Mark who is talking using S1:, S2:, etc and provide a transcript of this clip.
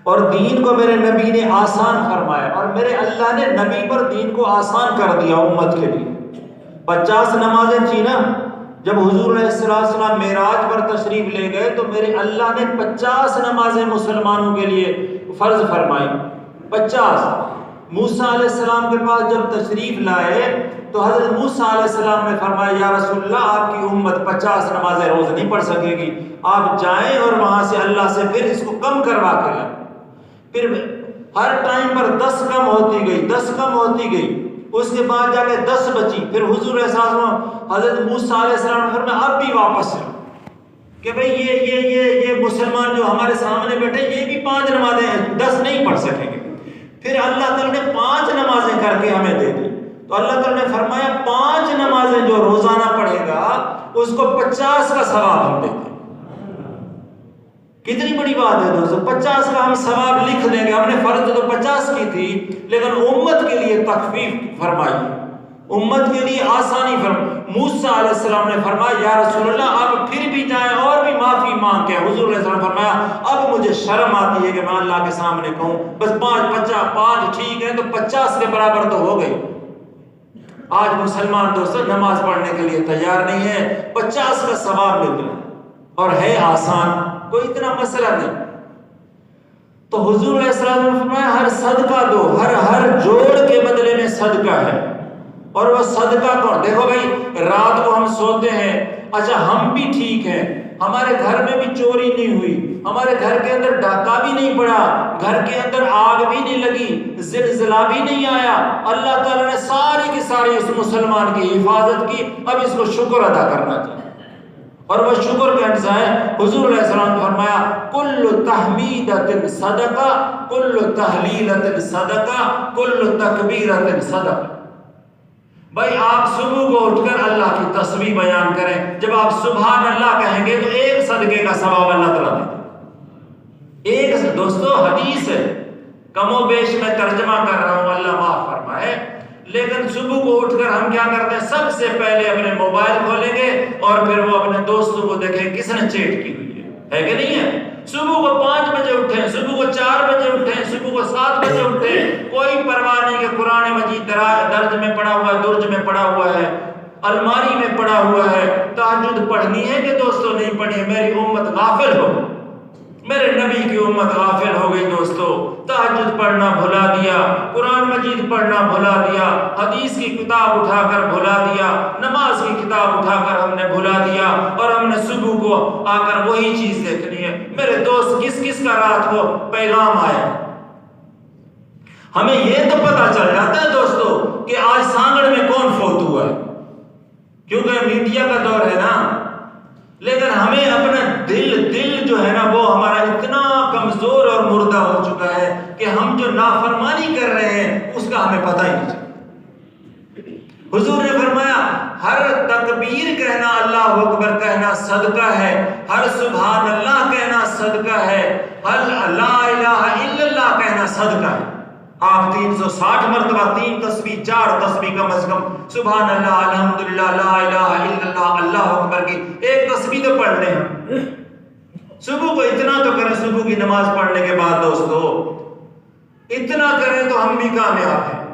S1: اور دین کو میرے نبی نے آسان فرمایا، اور میرے اللہ نے نبی پر دین کو آسان کر دیا امت کے لیے۔ 50 نمازیں تھیں نا، جب حضور علیہ السلام معراج پر تشریف لے گئے تو میرے اللہ نے 50 نمازیں مسلمانوں کے لیے فرض فرمائی۔ 50۔ موسیٰ علیہ السلام کے پاس جب تشریف لائے تو حضرت موسیٰ علیہ السلام نے فرمایا یا رسول اللہ آپ کی امت 50 نمازیں روز نہیں پڑھ سکے گی، آپ جائیں اور وہاں سے اللہ سے پھر اس کو کم کروا کے لائیں۔ پھر ہر ٹائم پر 10 کم ہوتی گئی، 10 کم ہوتی گئی، اس کے بعد جا کے 10 بچی۔ پھر حضور علیہ السلام حضرت موسیٰ علیہ السلام نے فرمایا اب بھی واپس چلو کہ بھئی یہ مسلمان جو ہمارے سامنے بیٹھے یہ بھی 5 نمازیں ہیں، 10 نہیں پڑھ سکیں گے۔ پھر اللہ تعالیٰ نے 5 نمازیں کر کے ہمیں دے دی، تو اللہ تعالیٰ نے فرمایا 5 نمازیں جو روزانہ پڑھے گا اس کو 50 کا ثواب ہم دیتے ہیں۔ کتنی بڑی بات ہے دوستو، 50 کا ہم ثواب لکھ دیں گے۔ ہم نے فرض تو 50 کی تھی لیکن امت کے لیے تخفیف فرمائی، امت کے لیے آسانی فرمائی۔ موسیٰ علیہ السلام نے فرمایا یا رسول اللہ آپ پھر بھی جائیں اور بھی معافی مانگ کے۔ حضور علیہ السلام نے فرمایا اب مجھے شرم آتی ہے کہ میں اللہ کے سامنے کہوں بس 5 ٹھیک ہے تو 50 کے برابر تو ہو گئی۔ آج مسلمان دوستو نماز پڑھنے کے لیے تیار نہیں ہے، 50 کا ثواب ملتا ہے اور ہے آسان، کوئی اتنا مسئلہ نہیں۔ تو حضور علیہ السلام نے فرمایا ہر صدقہ دو، ہر جوڑ کے بدلے میں صدقہ ہے۔ اور وہ صدقہ کون؟ دیکھو بھائی رات کو ہم سوتے ہیں، اچھا ہم بھی ٹھیک ہیں، ہمارے گھر میں بھی چوری نہیں ہوئی، ہمارے گھر کے اندر ڈاکہ بھی نہیں پڑا، گھر کے اندر آگ بھی نہیں لگی، زلزلہ بھی نہیں آیا، اللہ تعالیٰ نے ساری کی ساری اس مسلمان کی حفاظت کی، اب اس کو شکر ادا کرنا چاہیے۔ اور وہ شکر کا اجزاء ہے، حضور علیہ السلام نے فرمایا کل تحمیدۃ صدقہ، کل تحلیلۃ صدقہ، کل تکبیرۃ صدقہ۔ بھائی آپ صبح کو اٹھ کر اللہ کی تسبیح بیان کریں، جب آپ سبحان اللہ کہیں گے تو ایک صدقے کا ثواب اللہ تعالیٰ دیتے ہیں۔ ایک دوستو حدیث ہے، کم و بیش میں ترجمہ کر رہا ہوں اللہ معاف فرمائے، لیکن صبح کو اٹھ کر ہم کیا کرتے ہیں، سب سے پہلے اپنے موبائل کھولیں گے اور پھر وہ اپنے دوستوں کو دیکھیں کس نے چیٹ کی ہوئی ہے کہ نہیں ہے۔ صبح کو 5 بجے اٹھیں، صبح کو 4 بجے اٹھیں، صبح کو 7 بجے اٹھیں، کوئی پرواہ نہیں کہ قرآن مجید درج میں پڑا ہوا ہے، درج میں پڑا ہوا ہے، الماری میں پڑا ہوا ہے، تہجد پڑھنی ہے کہ دوستو نہیں پڑھنی ہے۔ میری امت غافل ہو، میرے نبی کی امت غافل ہو گئی دوستو، تہجد پڑھنا بھلا دیا، قرآن مجید پڑھنا بھلا دیا، حدیث کی کتاب اٹھا کر بھلا دیا، نماز کی کتاب اٹھا کر ہم نے بھلا دیا، اور ہم نے صبح کو آ کر وہی چیز دیکھنی ہے۔ میرے دوست کس کا رات کو پیغام آیا، ہمیں یہ تو پتا چل جاتا ہے دوستو کہ آج سانگڑ میں کون فوت ہوا ہے، کیونکہ میڈیا کا دور ہے نا، لیکن ہمیں اپنا دل جو ہے نا وہ ہمارا اتنا کمزور اور مردہ ہو چکا ہے کہ ہم جو نافرمانی کر رہے ہیں اس کا ہمیں پتہ ہی نہیں چلتا۔ حضور نے فرمایا ہر تکبیر کہنا، اللہ اکبر کہنا صدقہ ہے، ہر سبحان اللہ کہنا صدقہ ہے، ہر لا الہ الا اللہ کہنا صدقہ ہے۔ آپ 360 مرتبہ 3 تسبیح 4 تسبیح کم از کم سبحان اللہ، الحمدللہ، لا الہ الا اللہ، اللہ اکبر کی ایک تسبیح تو پڑھ لیں۔ صبح کو اتنا تو کریں، صبح کی نماز پڑھنے کے بعد دوستو اتنا کریں تو ہم بھی کامیاب ہیں۔